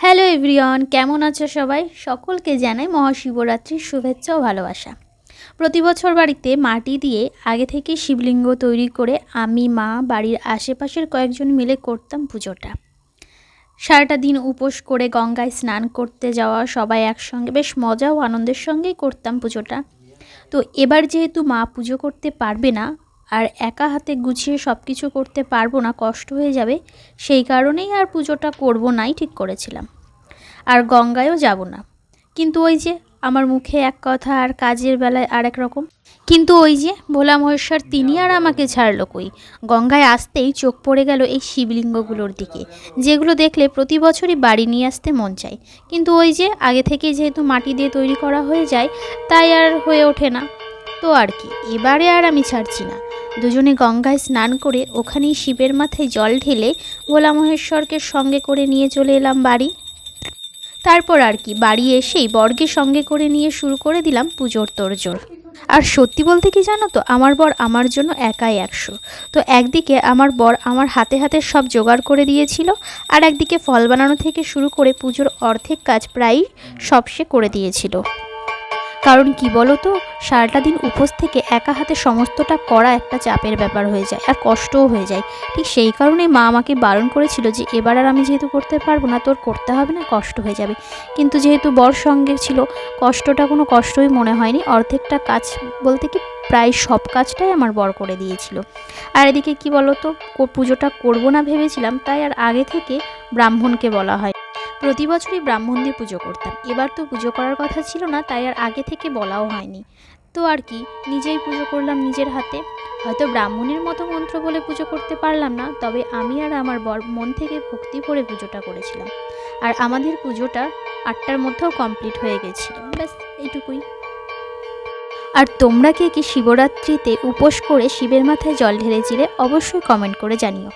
Hello everyone, কেমন আছো সবাই? সকলকে জানাই মহাশিবরাত্রির শুভেচ্ছা ও ভালোবাসা। প্রতি বছর বাড়িতে মাটি দিয়ে আগে থেকে শিবলিঙ্গ তৈরি করে আমি, মা, বাড়ির আশেপাশের কয়েকজন মিলে করতাম পুজোটা। সারাটা দিন উপোস করে গঙ্গায় স্নান করতে যাওয়া, সবাই একসঙ্গে বেশ মজা ও আনন্দের সঙ্গেই করতাম পুজোটা। তো এবার যেহেতু মা পুজো করতে পারবে না আর একা হাতে গুছিয়ে সব কিছু করতে পারবো না, কষ্ট হয়ে যাবে, সেই কারণেই আর পুজোটা করবো নাই ঠিক করেছিলাম। আর গঙ্গায়ও যাব না। কিন্তু ওই যে আমার মুখে এক কথা আর কাজের বেলায় আর এক রকম। কিন্তু ওই যে ভোলা মহেশ্বর তিনি আর আমাকে ছাড়লো কই। গঙ্গায় আসতেই চোখ পড়ে গেল এই শিবলিঙ্গগুলোর দিকে, যেগুলো দেখলে প্রতি বছরই বাড়ি নিয়ে আসতে মন চায়। কিন্তু ওই যে আগে থেকে যেহেতু মাটি দিয়ে তৈরি করা হয়ে যায়, তাই আর হয়ে ওঠে না। তো আর কি, এবারে আর আমি ছাড়ছি না। দুজনে গঙ্গায় স্নান করে ওখানেই শিবের মাথায় জল ঢেলে ভোলা মহেশ্বরকে সঙ্গে করে নিয়ে চলে এলাম বাড়ি। তারপর আর কি, বাড়ি এসেই বরকে সঙ্গে করে নিয়ে শুরু করে দিলাম পুজোর তোড়জোড়। আর সত্যি বলতে কি জানো তো, আমার বর আমার জন্য একাই 100। তো একদিকে আমার বর আমার হাতে হাতে সব জোগাড় করে দিয়েছিল, আর একদিকে ফল বানানো থেকে শুরু করে পুজোর অর্ধেক কাজ প্রায় সব সে করে দিয়েছিল। কারণ কি বলো তো, সারাটা দিন উপোস থেকে একা হাতে সমস্তটা করা একটা চাপের ব্যাপার হয়ে যায়, আর কষ্টও হয়ে যায়। ঠিক সেই কারণেই মা আমাকে বারণ করেছিল যে এবার আর আমি যেহেতু করতে পারবো না, তোর করতে হবে না, কষ্ট হয়ে যাবে। কিন্তু যেহেতু বর সঙ্গে ছিল, কষ্টটা কোনো কষ্টই মনে হয়নি। অর্ধেকটা কাজ বলতে কি প্রায় সব কাজটাই আমার বর করে দিয়েছিল। আর এদিকে কি বলো তো, পুজোটা করবো না ভেবেছিলাম, তাই আর আগে থেকে ব্রাহ্মণকে বলা হয়। প্রতি বছরই ব্রাহ্মণ দিয়ে পুজো করতাম, এবার তো পুজো করার কথা ছিল না, তাই আর আগে থেকে বলাও হয়নি। তো আর কি, নিজেই পুজো করলাম নিজের হাতে। হয়তো ব্রাহ্মণের মতো মন্ত্র বলে পুজো করতে পারলাম না, তবে আমি আর আমার বর মন থেকে ভক্তি ভরে পুজোটা করেছিলাম। আর আমাদের পুজোটা 8টার মধ্যেও কমপ্লিট হয়ে গেছিল। ব্যাস এইটুকুই। আর তোমরা কে কি শিবরাত্রিতে উপোস করে শিবের মাথায় জল ঢেলেছিলে? অবশ্যই কমেন্ট করে জানিও।